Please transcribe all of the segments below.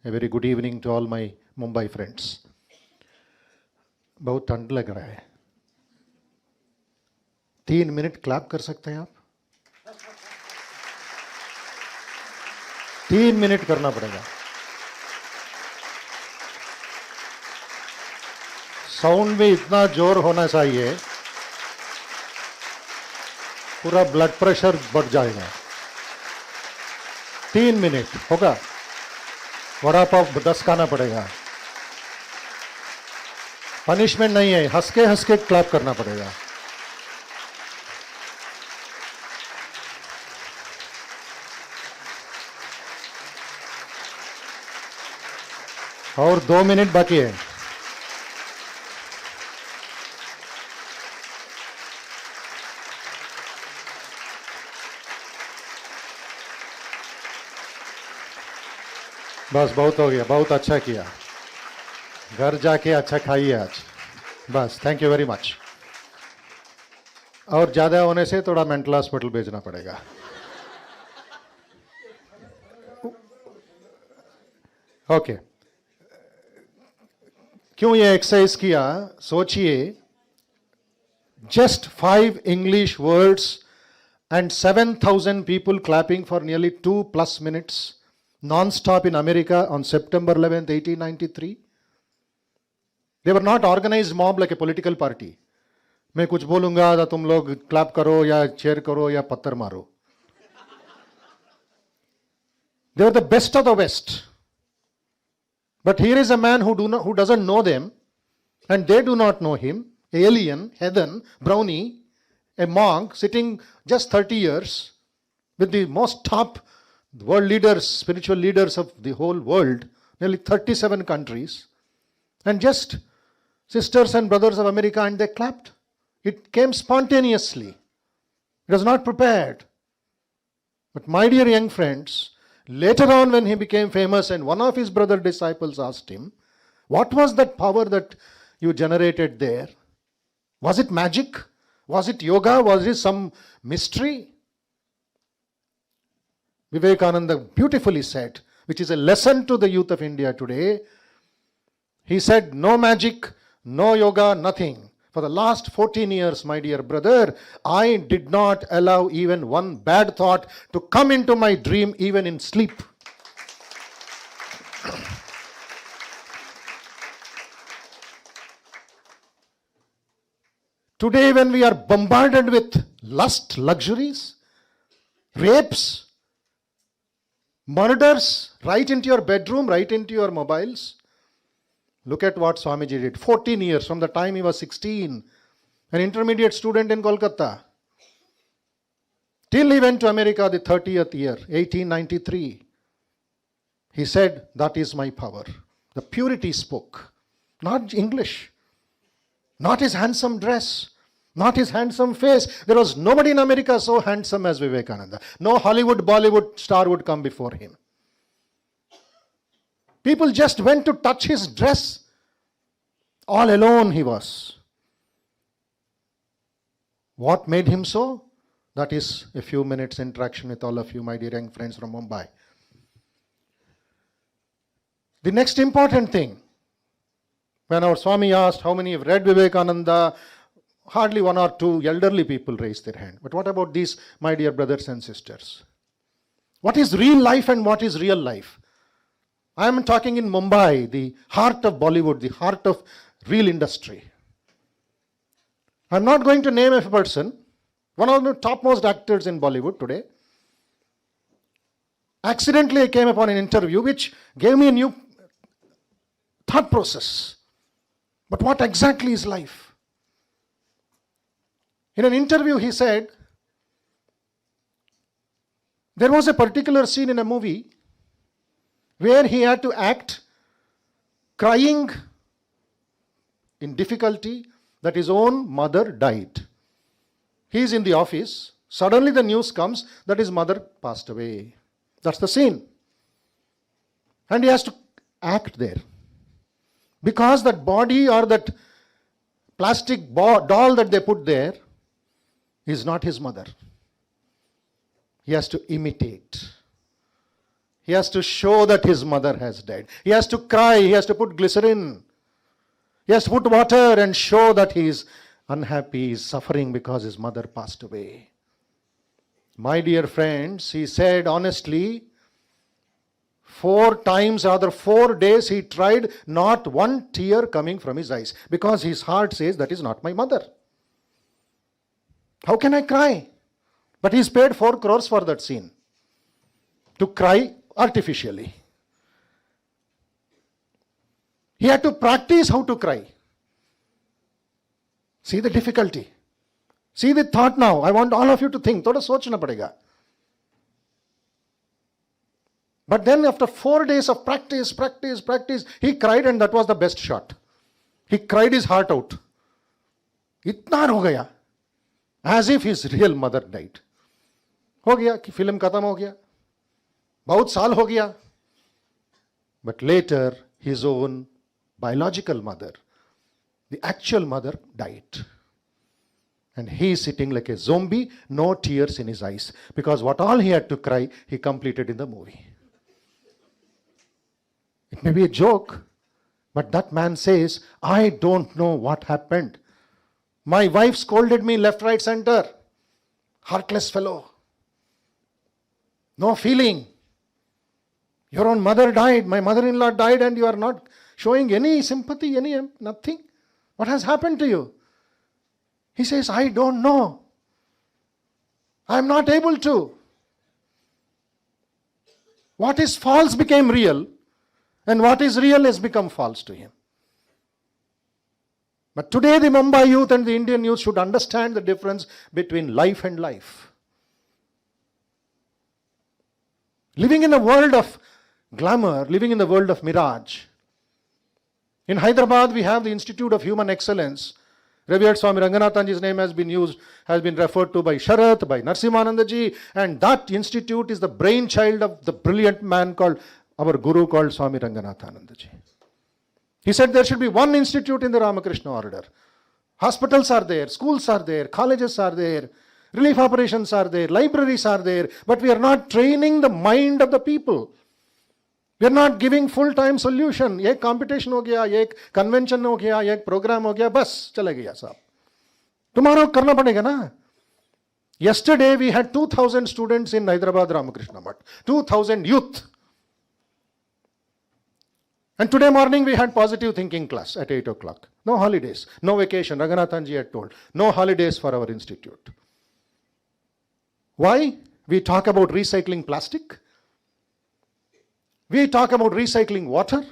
A very good evening to all my Mumbai friends. बहुत ठंड लग रहा है. 3 मिनट क्लैप कर सकते हैं आप? 3 मिनट करना पड़ेगा. साउंड में इतना जोर होना चाहिए, पूरा ब्लड प्रेशर बढ़ जाएगा. 3 मिनट होगा. वड़ा पाव 10 खाना पड़ेगा. पनिशमेंट नहीं है, हंस के क्लैप करना पड़ेगा. और 2 मिनट बाकी है. बस बहुत हो गया, बहुत अच्छा किया. घर जाके अच्छा खाइए आज. बस, थैंक यू वेरी मच. और ज़्यादा होने से थोड़ा मेंटल हॉस्पिटल भेजना पड़ेगा. ओके. क्यों ये एक्सरसाइज किया? सोचिए, just 5 English words and 7,000 people clapping for nearly 2+ minutes non-stop in America on September 11th, 1893. They were not organized mob like a political party. मैं कुछ बोलूंगा तो तुम लोग क्लैप करो या चेयर करो या पत्थर मारो. They were the best of the West. But here is a man who doesn't know them, and they do not know him. Alien, heathen, brownie, a monk sitting just 30 years with the most top world leaders, spiritual leaders of the whole world, nearly 37 countries, and just sisters and brothers of America, and they clapped. It came spontaneously. It was not prepared. But my dear young friends, later on when he became famous and one of his brother disciples asked him, what was that power that you generated there? Was it magic? Was it yoga? Was it some mystery? Vivekananda beautifully said, which is a lesson to the youth of India today. He said, no magic, no yoga, nothing. For the last 14 years, my dear brother, I did not allow even one bad thought to come into my dream, even in sleep. Today, when we are bombarded with lust, luxuries, rapes, murders, right into your bedroom, right into your mobiles, look at what Swamiji did. 14 years from the time he was 16, an intermediate student in Kolkata, till he went to America the 30th year, 1893. He said, that is my power. The purity spoke. Not English, not his handsome dress, not his handsome face. There was nobody in America so handsome as Vivekananda. No Hollywood, Bollywood star would come before him. People just went to touch his dress. All alone he was. What made him so? That is a few minutes interaction with all of you, my dear young friends from Mumbai. The next important thing, when our Swami asked how many have read Vivekananda, hardly 1 or 2 elderly people raised their hand. But what about these, my dear brothers and sisters? What is real life and what is real life? I am talking in Mumbai, the heart of Bollywood, the heart of real industry. I am not going to name a person, one of the topmost actors in Bollywood today. Accidentally I came upon an interview which gave me a new thought process. But what exactly is life? In an interview he said, there was a particular scene in a movie where he had to act crying in difficulty that his own mother died. He is in the office. Suddenly the news comes that his mother passed away. That's the scene. And he has to act there. Because that body or that plastic doll that they put there is not his mother. He has to imitate. He has to show that his mother has died. He has to cry. He has to put glycerin. He has to put water and show that he is unhappy, he is suffering because his mother passed away. My dear friends, he said honestly, 4 times, rather 4 days, he tried, not one tear coming from his eyes, because his heart says, that is not my mother. How can I cry? But he's paid 4 crores for that scene, to cry artificially. He had to practice how to cry. See the difficulty. See the thought now. I want all of you to think. थोड़ा सोचना पड़ेगा. But then after 4 days of practice, he cried, and that was the best shot. He cried his heart out. इतना हो गया. As if his real mother died. हो गया कि film खत्म हो गया. बहुत साल हो गया. But later, his own biological mother, the actual mother, died. And he is sitting like a zombie, no tears in his eyes. Because what all he had to cry, he completed in the movie. It may be a joke, but that man says, I don't know what happened. My wife scolded me left, right, center. Heartless fellow. No feeling. Your own mother died, my mother-in-law died, and you are not showing any sympathy, nothing. What has happened to you? He says, I don't know. I am not able to. What is false became real, and what is real has become false to him. But today the Mumbai youth and the Indian youth should understand the difference between life and life. Living in a world of glamour, living in the world of mirage. In Hyderabad, we have the Institute of Human Excellence. Revered Swami Ranganathanji's name has been referred to by Sharath, by Narasimhanandaji, and that institute is the brainchild of the brilliant man called, our guru called Swami Ranganathanandaji. He said there should be one institute in the Ramakrishna order. Hospitals are there, schools are there, colleges are there, relief operations are there, libraries are there, but we are not training the mind of the people. We are not giving full-time solution. एक competition हो गया, एक convention हो गया, एक program हो गया, बस चले गया साहब. Tomorrow करना पड़ेगा ना. Yesterday we had 2,000 students in Hyderabad Ramakrishna Math. 2,000 youth. And today morning we had positive thinking class at 8 o'clock. No holidays, no vacation. Ranganathanji had told. No holidays for our institute. Why? We talk about recycling plastic. We talk about recycling water.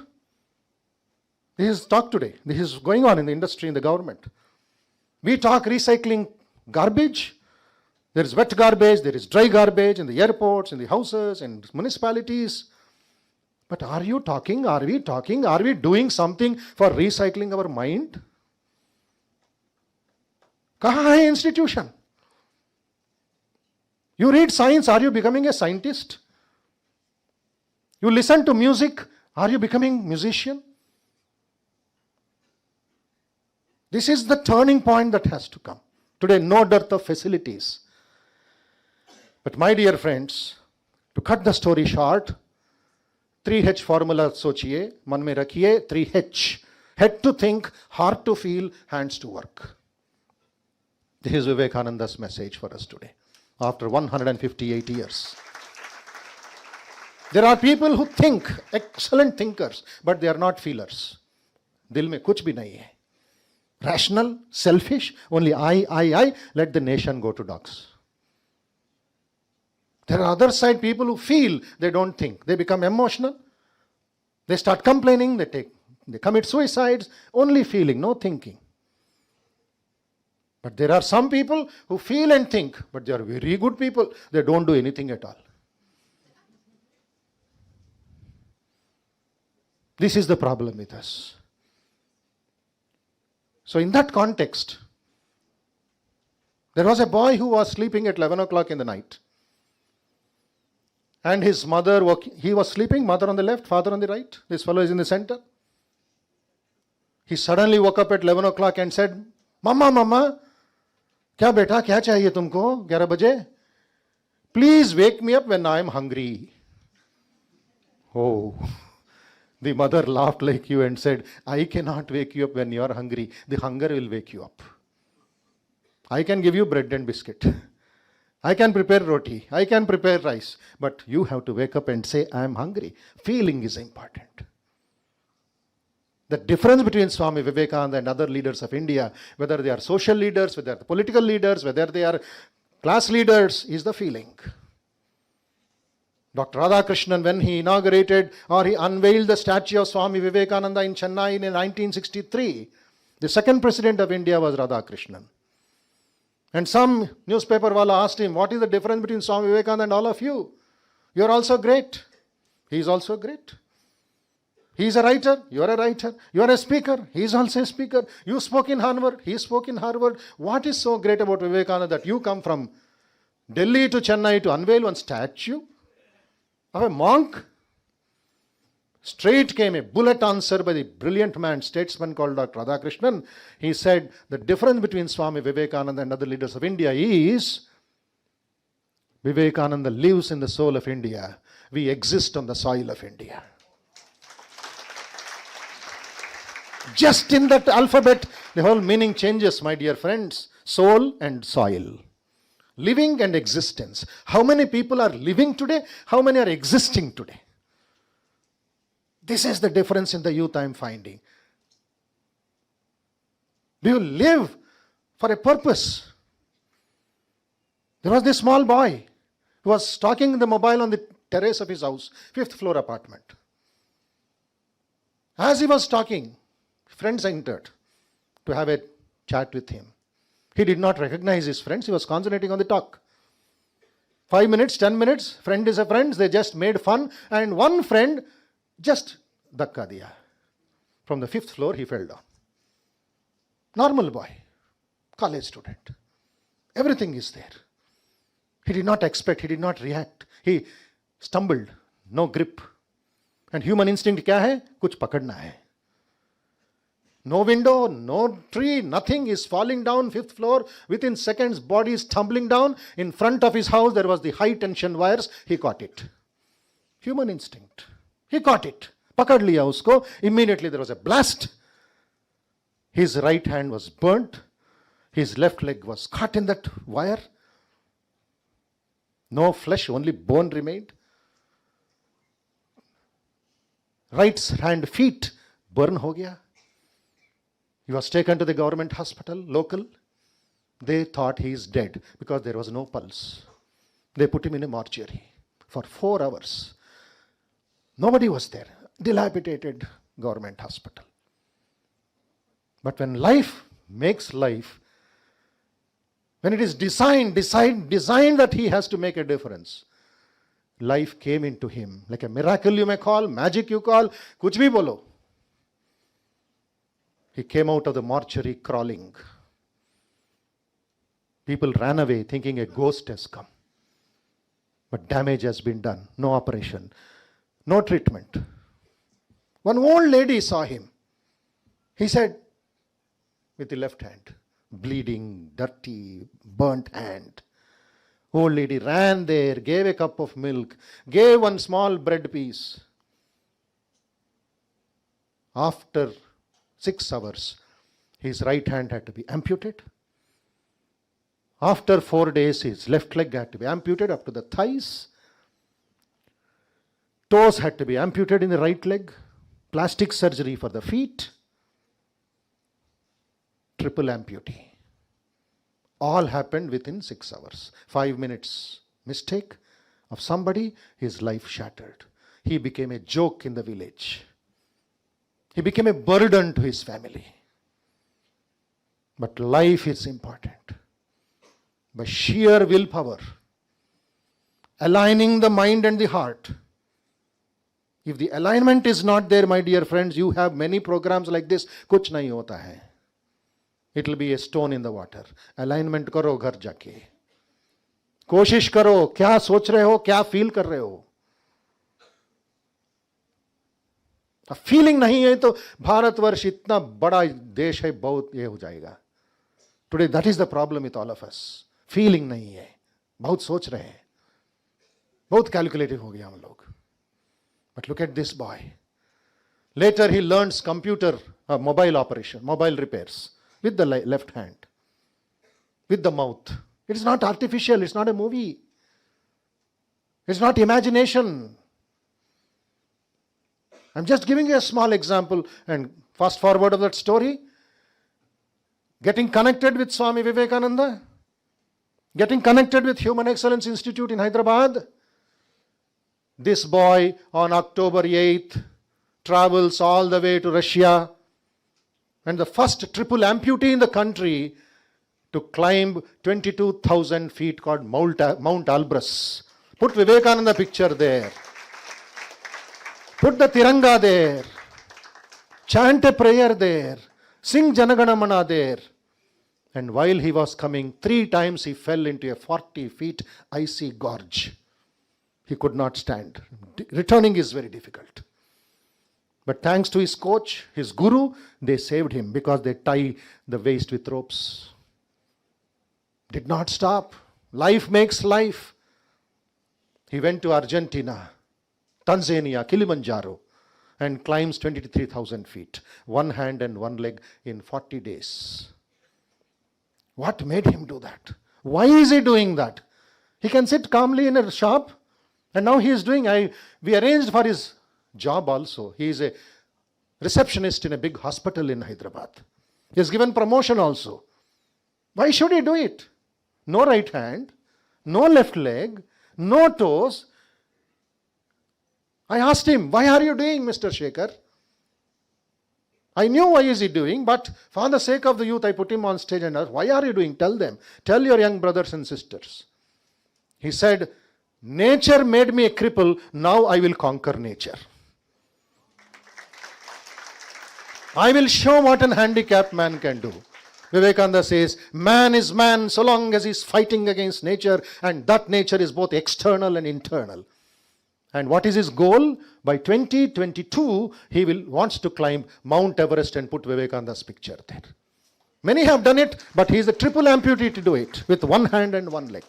This is talk today. This is going on in the industry, in the government. We talk recycling garbage. There is wet garbage, there is dry garbage in the airports, in the houses, in municipalities. But are we doing something for recycling our mind? Kahan hai institution? You read science, are you becoming a scientist? You listen to music, are you becoming musician? This is the turning point that has to come. Today, no dearth of facilities. But my dear friends, to cut the story short, 3H formula sochiye, man mein rakhiye, 3H. Head to think, heart to feel, hands to work. This is Vivekananda's message for us today, after 158 years. There are people who think, excellent thinkers, but they are not feelers. Dil mein kuch bhi nahi hai. Rational, selfish, only I, let the nation go to dogs. There are other side people who feel, they don't think. They become emotional. They start complaining, they commit suicides, only feeling, no thinking. But there are some people who feel and think, but they are very good people. They don't do anything at all. This is the problem with us. So in that context, there was a boy who was sleeping at 11 o'clock in the night. And his mother, he was sleeping, mother on the left, father on the right. This fellow is in the center. He suddenly woke up at 11 o'clock and said, Mama, kya beta, kya chahiye tumko, 11 baje? Please wake me up when I am hungry. Oh, the mother laughed like you and said, I cannot wake you up when you are hungry. The hunger will wake you up. I can give you bread and biscuit. I can prepare roti. I can prepare rice. But you have to wake up and say, I am hungry. Feeling is important. The difference between Swami Vivekananda and other leaders of India, whether they are social leaders, whether they are political leaders, whether they are class leaders, is the feeling. Dr. Radhakrishnan, when he inaugurated or he unveiled the statue of Swami Vivekananda in Chennai in 1963, the second president of India was Radhakrishnan. And some newspaper wala asked him, what is the difference between Swami Vivekananda and all of you? You are also great. He is also great. He is a writer, you are a writer. You are a speaker, he is also a speaker. You spoke in Harvard, he spoke in Harvard. What is so great about Vivekananda that you come from Delhi to Chennai to unveil one statue of a monk? Straight came a bullet answer by the brilliant man, statesman called Dr. Radhakrishnan. He said, the difference between Swami Vivekananda and other leaders of India is Vivekananda lives in the soul of India. We exist on the soil of India. Just in that alphabet, the whole meaning changes, my dear friends. Soul and soil. Living and existence. How many people are living today? How many are existing today? This is the difference in the youth I am finding. Do you live for a purpose? There was this small boy who was talking the mobile on the terrace of his house, 5th floor apartment. As he was talking, friends entered to have a chat with him. He did not recognize his friends. He was concentrating on the talk. 5 minutes, 10 minutes, friend is a friend. They just made fun. And one friend just dhakka diya. From the 5th floor, he fell down. Normal boy, college student. Everything is there. He did not expect, he did not react. He stumbled, no grip. And human instinct kya hai? Kuch pakadna hai. No window, no tree, nothing is falling down 5th floor. Within seconds, body is tumbling down. In front of his house, there was the high tension wires. He caught it. Human instinct. He caught it. Pakad liya usko. Immediately there was a blast. His right hand was burnt. His left leg was caught in that wire. No flesh, only bone remained. Right hand, feet, burn ho gaya. He was taken to the government hospital, local. They thought he is dead because there was no pulse. They put him in a mortuary for 4 hours. Nobody was there. Dilapidated government hospital. But when life makes life, when it is designed that he has to make a difference, life came into him. Like a miracle you may call, magic you call, kuch bhi bolo. He came out of the mortuary crawling. People ran away thinking a ghost has come. But damage has been done. No operation. No treatment. One old lady saw him. He said, with the left hand, bleeding, dirty, burnt hand. Old lady ran there, gave a cup of milk, gave one small bread piece. After 6 hours, his right hand had to be amputated. After 4 days, his left leg had to be amputated up to the thighs. Toes had to be amputated in the right leg. Plastic surgery for the feet. Triple amputee. All happened within 6 hours. 5 minutes mistake of somebody, his life shattered. He became a joke in the village. He became a burden to his family. But life is important. By sheer willpower, aligning the mind and the heart. If the alignment is not there, my dear friends, you have many programs like this, kuch nahi hota hai. It will be a stone in the water. Alignment karo ghar jaake. Koshish karo, kya soch rahe ho, kya feel kar rahe ho. Feeling नहीं है तो भारतवर्ष इतना बड़ा देश है, बहुत ये हो जाएगा. Today that is the problem with all of us. Feeling नहीं है, बहुत सोच रहे हैं, बहुत कैलकुलेटिव हो गया हम लोग. But look at this boy. Later he learns computer, mobile operation, mobile repairs with the left hand, with the mouth. It is not artificial, it's not a movie. It's not imagination. I'm just giving you a small example, and fast forward of that story. Getting connected with Swami Vivekananda, getting connected with Human Excellence Institute in Hyderabad. This boy on October 8th travels all the way to Russia, and the first triple amputee in the country to climb 22,000 feet called Mount Elbrus. Put Vivekananda picture there. Put the Tiranga there. Chant a prayer there. Sing Janaganamana there. And while he was coming, 3 times he fell into a 40 feet icy gorge. He could not stand. Returning is very difficult. But thanks to his coach, his guru, they saved him because they tie the waist with ropes. Did not stop. Life makes life. He went to Argentina, Tanzania, Kilimanjaro, and climbs 23,000 feet. 1 hand and 1 leg in 40 days. What made him do that? Why is he doing that? He can sit calmly in a shop, and now he is doing, we arranged for his job also. He is a receptionist in a big hospital in Hyderabad. He is given promotion also. Why should he do it? No right hand, no left leg, no toes. I asked him, why are you doing, Mr. Shekhar? I knew why is he doing, but for the sake of the youth, I put him on stage and asked, why are you doing? Tell them. Tell your young brothers and sisters. He said, nature made me a cripple, now I will conquer nature. I will show what an handicapped man can do. Vivekananda says, man is man so long as he is fighting against nature, and that nature is both external and internal. And what is his goal? By 2022, he wants to climb Mount Everest and put Vivekananda's picture there. Many have done it, but he is a triple amputee to do it with 1 hand and 1 leg.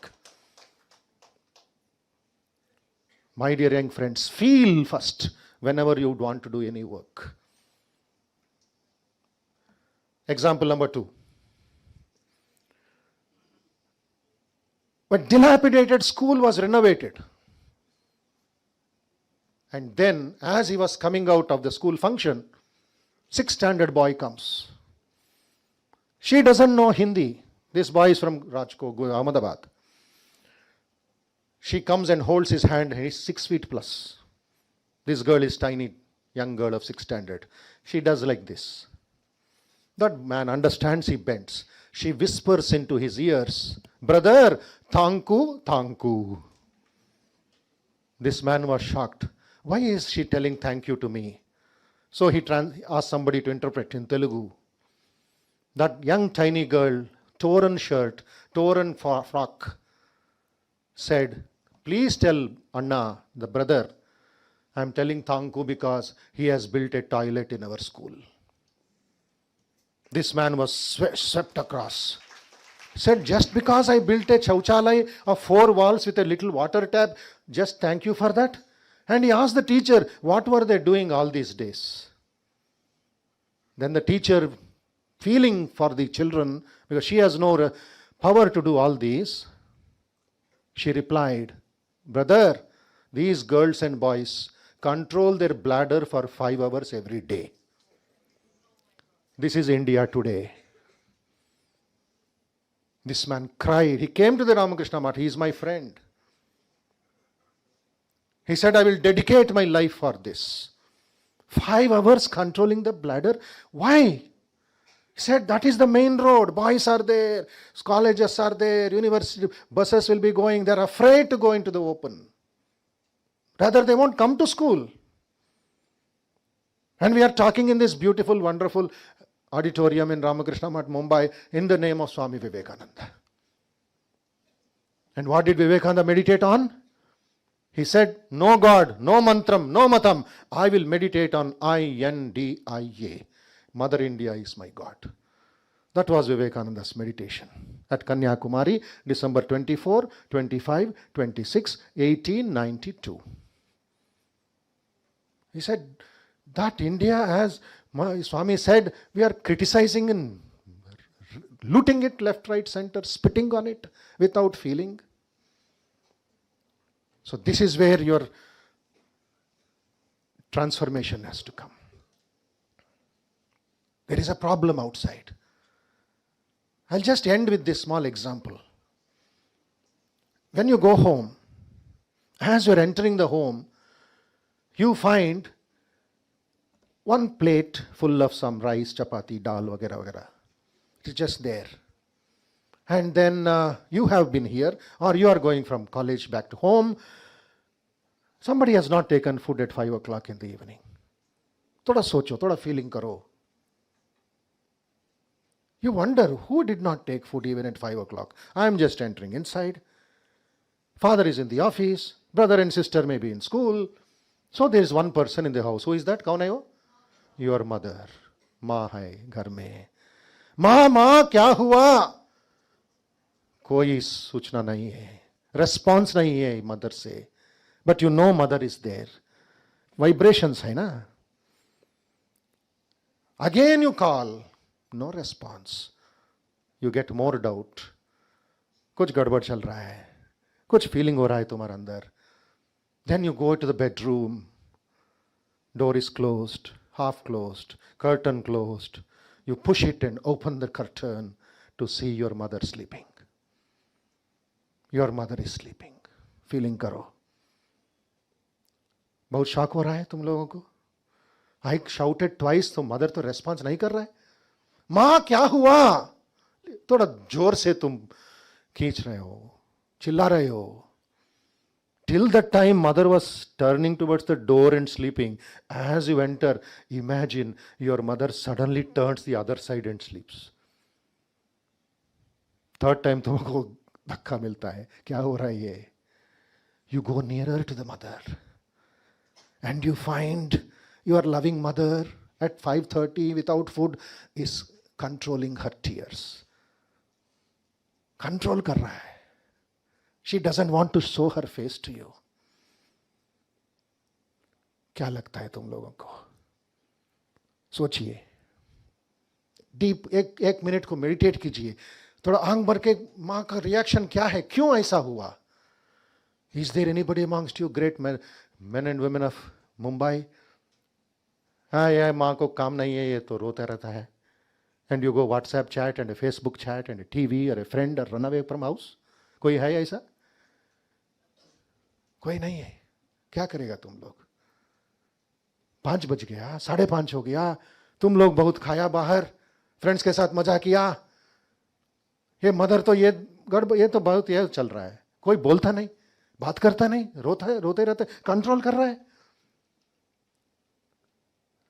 My dear young friends, feel first whenever you want to do any work. Example number 2. When dilapidated school was renovated, and then as he was coming out of the school function, 6th standard boy comes. She doesn't know Hindi. This boy is from Rajkot, Ahmedabad. She comes and holds his hand, and he's 6 feet plus. This girl is tiny, young girl of 6th standard. She does like this. That man understands, he bends. She whispers into his ears, brother, thanku, thanku. This man was shocked. Why is she telling thank you to me? So he asked somebody to interpret in Telugu. That young tiny girl, torn shirt, torn frock, said, please tell Anna, the brother, I am telling thanku because he has built a toilet in our school. This man was swept across. Said, just because I built a chauchalai of 4 walls with a little water tap, just thank you for that? And he asked the teacher, what were they doing all these days? Then the teacher, feeling for the children, because she has no power to do all these, she replied, brother, these girls and boys control their bladder for 5 hours every day. This is India today. This man cried. He came to the Ramakrishna Math. He is my friend. He said, I will dedicate my life for this. 5 hours controlling the bladder. Why? He said, that is the main road. Boys are there. Colleges are there. University buses will be going. They are afraid to go into the open. Rather, they won't come to school. And we are talking in this beautiful, wonderful auditorium in Ramakrishna Math, Mumbai, in the name of Swami Vivekananda. And what did Vivekananda meditate on? He said, no God, no mantram, no matam. I will meditate on INDIA. Mother India is my God. That was Vivekananda's meditation at Kanyakumari, December 24, 25, 26, 1892. He said, that India, as Swami said, we are criticizing and looting it left, right, center, spitting on it without feeling. So this is where your transformation has to come. There is a problem outside. I'll just end with this small example. When you go home, as you're entering the home, you find one plate full of some rice, chapati, dal, vagera, vagera. It's just there. And then you have been here, or you are going from college back to home. Somebody has not taken food at 5 o'clock in the evening. Thoda socho, thoda feeling karo. You wonder, who did not take food even at 5 o'clock? I am just entering inside. Father is in the office. Brother and sister may be in school. So there is one person in the house. Who is that? Kaun hai wo? Your mother. माँ है घर में. माँ माँ क्या हुआ? कोई सूचना नहीं है. Response नहीं है mother से. But you know mother is there. Vibrations है ना. Again you call. No response. You get more doubt. कुछ गड़बड़ चल रहा है. कुछ feeling हो रहा है तुम्हारे अंदर. Then you go to the bedroom. Door is closed, half closed, curtain closed. You push it and open the curtain to see your mother sleeping. Your mother is sleeping. Feeling करो. बहुत shock हो रहा है तुम लोगों को. I shouted twice, तो mother तो response नहीं कर रहा है. माँ क्या हुआ? थोड़ा जोर से तुम खींच रहे हो, चिल्ला रहे हो. Till that time, mother was turning towards the door and sleeping. As you enter, imagine your mother suddenly turns the other side and sleeps. Third time, तुमको धक्का मिलता है. क्या हो रहा है ये? You go nearer to the mother. And you find your loving mother at 5:30 without food is controlling her tears. Control कर रहा है. She doesn't want to show her face to you. क्या लगता है तुम लोगों को? सोचिए. डीप एक मिनट को मेडिटेट कीजिए. थोड़ा आंख भर के माँ का रिएक्शन क्या है? क्यों ऐसा हुआ? Is there anybody amongst you great men and women of Mumbai? हाँ यार माँ को काम नहीं है, ये तो रोता रहता है. And you go WhatsApp chat and a Facebook chat and a TV or a friend or run away from house. कोई है ऐसा? कोई नहीं है. क्या करेगा तुम लोग? 5 बज गया, 5:30 हो गया. तुम लोग बहुत खाया बाहर, फ्रेंड्स के साथ मजा किया. ये मदर तो ये तो बहुत ये चल रहा है. कोई बोलता नहीं, बात करता नहीं, रोते रहते, कंट्रोल कर रहा है.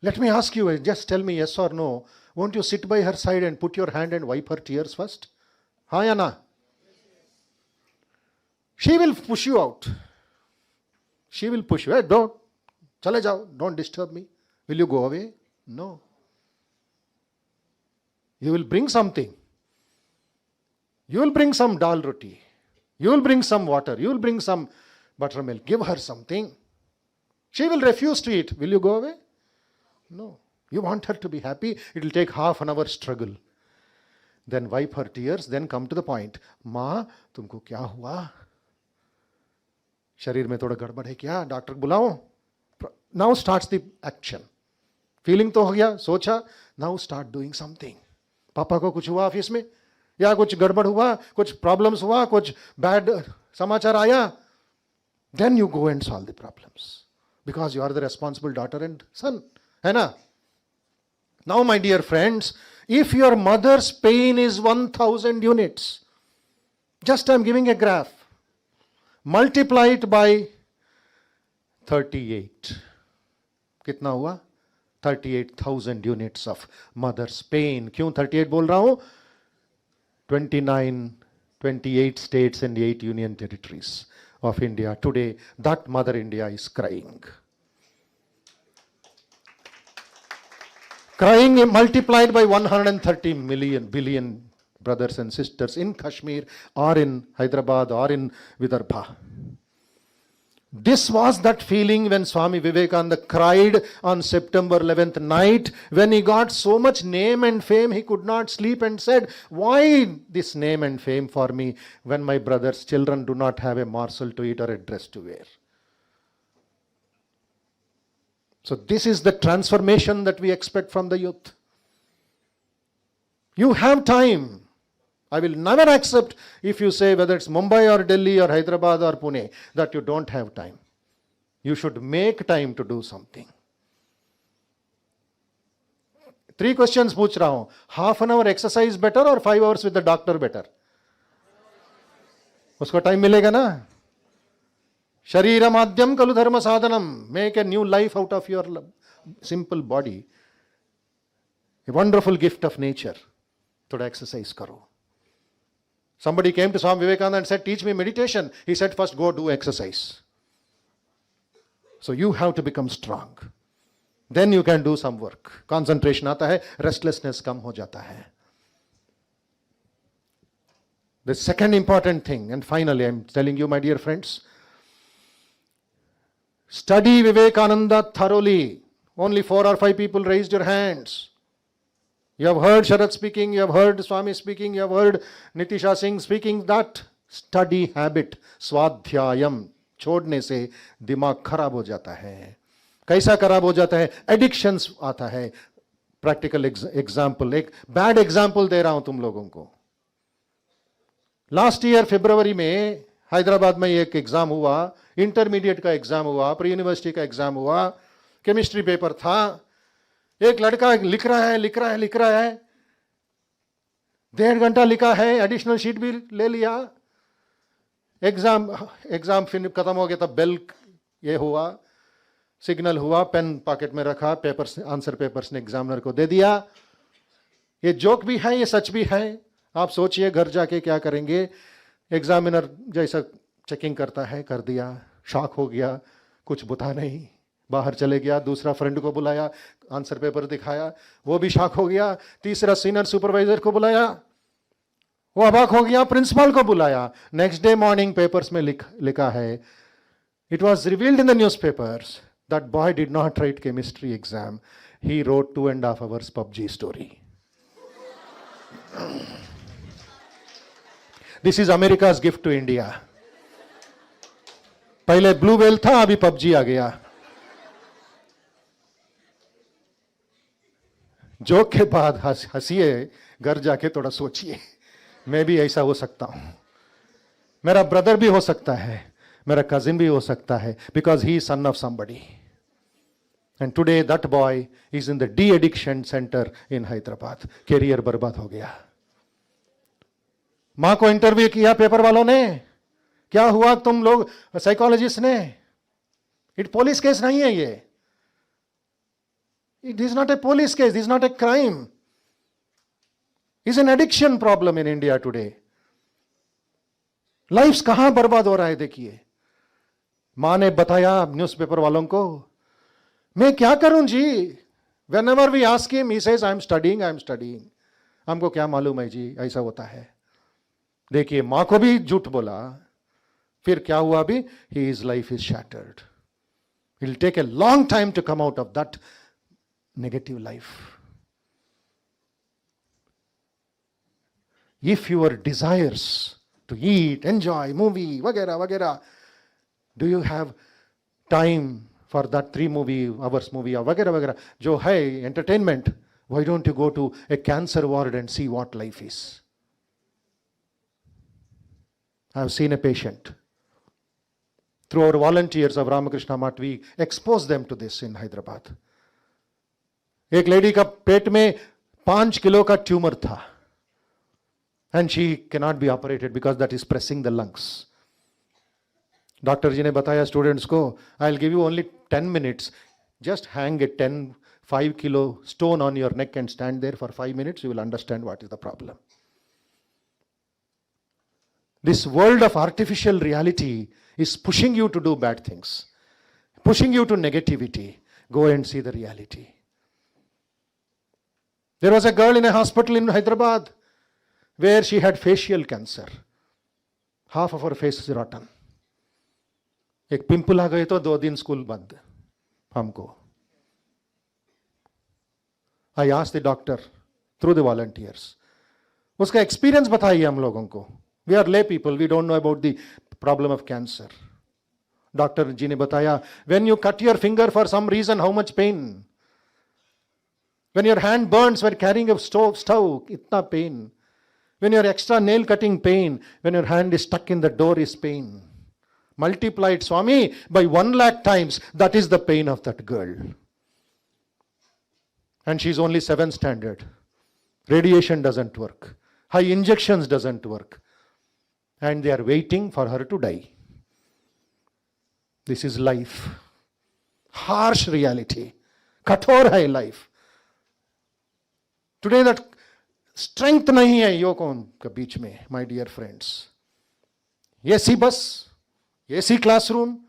Let me ask you, just tell me yes or no. Won't you sit by her side and put your hand and wipe her tears first? हाँ या ना? She will push you out. She will push you. Hey, don't. चले जाओ. Don't disturb me. Will you go away? No. You will bring something. You will bring some dal roti. You will bring some water. You will bring some buttermilk. Give her something. She will refuse to eat. Will you go away? No. You want her to be happy. It will take half an hour struggle. Then wipe her tears. Then come to the point. माँ तुमको क्या हुआ? शरीर में थोड़ा गड़बड़ है क्या? डॉक्टर बुलाओ. Now starts the action. Feeling तो हो गया, सोचा. Now start doing something. पापा को कुछ हुआ ऑफिस में, या कुछ गड़बड़ हुआ, कुछ प्रॉब्लम्स हुआ, कुछ बैड समाचार आया. Then you go and solve the problems because you are the responsible daughter and son. है ना? Now, my dear friends, if your mother's pain is 1,000 units, just I'm giving a graph. Multiply it by 38. कितना हुआ? 38,000 units of mother's pain. क्यों 38 बोल रहा हूं? 28 states and 8 union territories of India. Today, that Mother India is crying. Crying multiplied by 130 billion brothers and sisters in Kashmir or in Hyderabad or in Vidarbha. This was that feeling when Swami Vivekananda cried on September 11th night when he got so much name and fame he could not sleep and said, why this name and fame for me when my brother's children do not have a morsel to eat or a dress to wear? So this is the transformation that we expect from the youth. You have time. I will never accept if you say whether it's Mumbai or Delhi or Hyderabad or Pune that you don't have time. You should make time to do something. 3 questions पूछ रहा हूं. Half an hour exercise better or 5 hours with the doctor better? उसको time मिलेगा ना? शरीरमाद्यम खलु धर्म साधनम. Make a new life out of your simple body. A wonderful gift of nature. थोड़ा exercise करो. Somebody came to Swami Vivekananda and said, teach me meditation. He said, first go do exercise. So you have to become strong. Then you can do some work. Concentration आता है, restlessness कम हो जाता है. The second important thing, and finally I'm telling you, my dear friends, study Vivekananda thoroughly. Only 4 or 5 people raised your hands. You have heard Sharad speaking, you have heard Swami speaking, you have heard Nitisha Singh speaking. That study habit, Swadhyayam, छोड़ने से दिमाग खराब हो जाता है. कैसा खराब हो जाता है? एडिक्शंस आता है. प्रैक्टिकल एग्जाम्पल, एक बैड एग्जाम्पल दे रहा हूं तुम लोगों को. लास्ट ईयर फरवरी में हैदराबाद में एक एग्जाम हुआ, इंटरमीडिएट का एग्जाम हुआ, प्री यूनिवर्सिटी का एग्जाम हुआ, केमिस्ट्री पेपर था. एक लड़का लिख रहा है 1.5 घंटा लिखा है, एडिशनल शीट भी ले लिया. एग्जाम फिर खत्म हो गया तब बेल ये हुआ, सिग्नल हुआ, पेन पॉकेट में रखा, पेपर्स, आंसर पेपर्स ने एग्जामिनर को दे दिया. ये जोक भी है, ये सच भी है. आप सोचिए घर जाके क्या करेंगे. एग्जामिनर जैसा चेकिंग करता है, कर दिया, शॉक हो गया, कुछ बता नहीं, बाहर चले गया. दूसरा फ्रेंड को बुलाया, आंसर पेपर दिखाया, वो भी शॉक हो गया. तीसरा सीनियर सुपरवाइजर को बुलाया, वो अबाक हो गया. प्रिंसिपल को बुलाया. नेक्स्ट डे मॉर्निंग पेपर्स में लिखा है, it was revealed in the newspapers that boy did not write chemistry exam, he wrote 2.5 hours PUBG story. This is America's gift to India. पहले ब्लू व्हेल था, अभी PUBG आ गया. Joke के बाद हंसिए, घर जाके थोड़ा सोचिए, मैं भी ऐसा हो सकता हूं, मेरा ब्रदर भी हो सकता है, मेरा कजिन भी हो सकता है, because he is son of somebody. And today that boy is in the de addiction centre in Hyderabad. Career बर्बाद हो गया. मां को इंटरव्यू किया पेपर वालों ने, क्या हुआ तुम लोग साइकोलॉजिस्ट ने. इट पुलिस केस नहीं है ये. It is not a police case, this is not a crime. It's an addiction problem in India today. Lives कहां बर्बाद हो रहा है देखिए. मां ने बताया न्यूज़पेपर वालों को, मैं क्या करूं जी. Whenever we ask him, he says, I'm studying. हमको क्या मालूम है जी, ऐसा होता है. देखिए मां को भी झूठ बोला. फिर क्या हुआ अभी? His life is shattered. It will take a long time to come out of that negative life. If your desires to eat, enjoy, movie, वगैरह वगैरह, do you have time for that 3 hours movie or वगैरह वगैरह जो है entertainment? Why don't you go to a cancer ward and see what life is? I have seen a patient. Through our volunteers of Ramakrishna Math, we expose them to this in Hyderabad. एक lady का पेट में 5 kilo का tumour था, and she cannot be operated because that is pressing the lungs. Doctor ji ने बताया students को, I will give you only 10 minutes, just hang a 5 kilo stone on your neck and stand there for 5 minutes, you will understand what is the problem. This world of artificial reality is pushing you to do bad things, pushing you to negativity. Go and see the reality. There was a girl in a hospital in Hyderabad where she had facial cancer. Half of her face is rotten. एक pimple आ गए तो 2 दिन school बंद हमको. I asked the doctor through the volunteers. उसका experience बताइए हम लोगों को. We are lay people, we don't know about the problem of cancer. Doctor ji ने बताया, when you cut your finger for some reason, how much pain? When your hand burns when carrying a stove, itna pain. When your extra nail cutting pain, when your hand is stuck in the door is pain. Multiplied, Swami, by 1 lakh times, that is the pain of that girl. And she's only 7th standard. Radiation doesn't work. High injections doesn't work. And they are waiting for her to die. This is life. Harsh reality. कठोर है life. Today that strength नहीं है युवकों के बीच में, my dear friends. AC bus, AC classroom,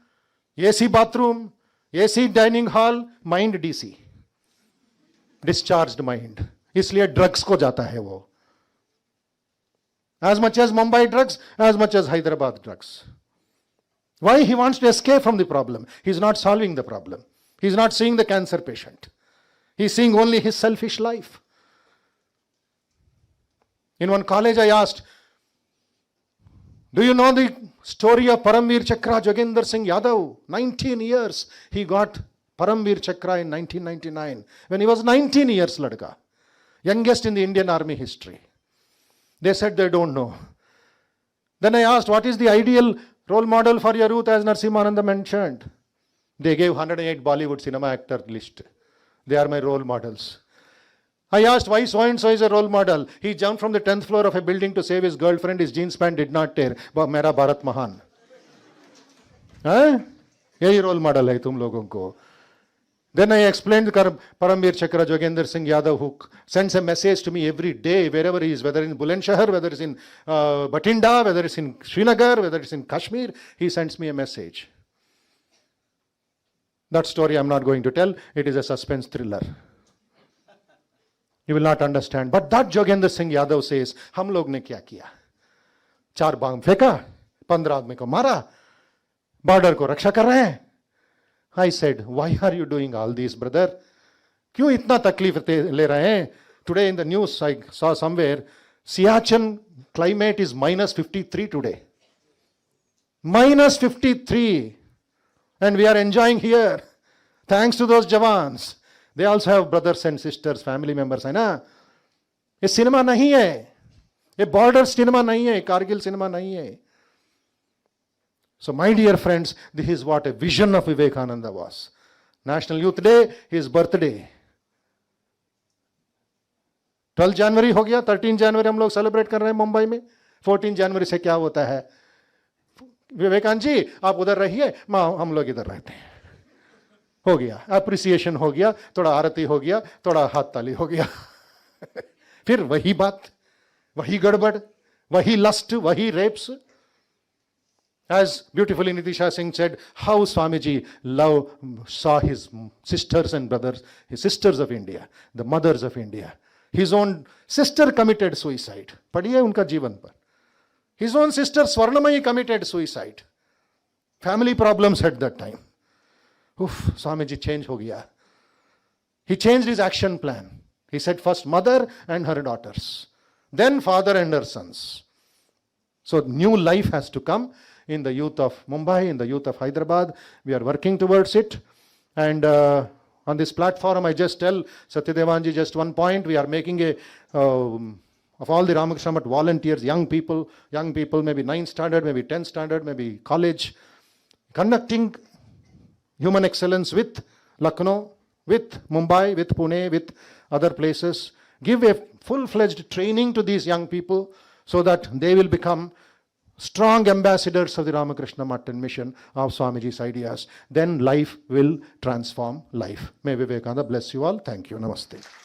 AC bathroom, AC dining hall, mind DC. Discharged mind. इसलिए drugs को जाता है वो. As much as Mumbai drugs, as much as Hyderabad drugs. Why? He wants to escape from the problem. He's not solving the problem. He's not seeing the cancer patient. He's seeing only his selfish life. In one college I asked, do you know the story of Paramveer Chakra Jogendra Singh Yadav? 19 years he got Paramveer Chakra in 1999. When he was 19 years, ladka. Youngest in the Indian Army history. They said they don't know. Then I asked, what is the ideal role model for your youth, as Narasimhananda mentioned? They gave 108 Bollywood cinema actor list. They are my role models. I asked why so and so is a role model. He jumped from the 10th floor of a building to save his girlfriend. His jeans pant did not tear. But Mera Bharat Mahan. यही role model है तुम लोगों को. Then I explained Paramveer Chakra Jogendra Singh Yadav, who sends a message to me every day, wherever he is, whether in Bulandshahr, whether it's in Batinda, whether it's in Srinagar, whether it's in Kashmir, he sends me a message. That story I'm not going to tell. It is a suspense thriller. You will not understand. But that Jogendra Singh Yadav says, हम लोग ने क्या किया? 4 बम फेंका, 15 आदमी को मारा, border को रक्षा कर रहे हैं. I said, why are you doing all this, brother? क्यों इतना तकलीफ ले रहे हैं? Today in the news I saw somewhere, Siachen climate is -53 today. -53. And we are enjoying here. Thanks to those Jawans. They also have brothers and sisters, family members, है ना? ये cinema नहीं है. ये बॉर्डर सिनेमा नहीं है. Kargil cinema नहीं है. So my dear friends, this is what a vision of Vivekananda was. National Youth Day, his birthday. 12 जनवरी हो गया, 13 जनवरी हम लोग सेलिब्रेट कर रहे हैं मुंबई में. 14 जनवरी से क्या होता है? विवेकानंद जी आप उधर रहिए, हम लोग इधर रहते हैं. हो गया, अप्रिसिएशन हो गया, थोड़ा आरती हो गया, थोड़ा हाथ ताली हो गया. फिर वही बात, वही गड़बड़, वही लस्ट, वही wraps. As beautifully Nitisha Singh said, how Swamiji saw his sisters and brothers, his sisters of India, the mothers of India. His own sister committed suicide. पढ़िए उनका जीवन पर. His own sister Swarnamayi committed suicide. Family problems at that time. Swamiji change हो गया. He changed his action plan. He said first mother and her daughters, then father and her sons. So new life has to come in the youth of Mumbai, in the youth of Hyderabad. We are working towards it. And on this platform, I just tell Satyadevanji just one point. We are making a, of all the Ramakrishna Math volunteers, young people, maybe 9th standard, maybe 10th standard, maybe college, conducting human excellence with Lucknow, with Mumbai, with Pune, with other places. Give a full-fledged training to these young people so that they will become strong ambassadors of the Ramakrishna Math mission of Swamiji's ideas. Then life will transform life. May Vivekananda bless you all. Thank you. Namaste.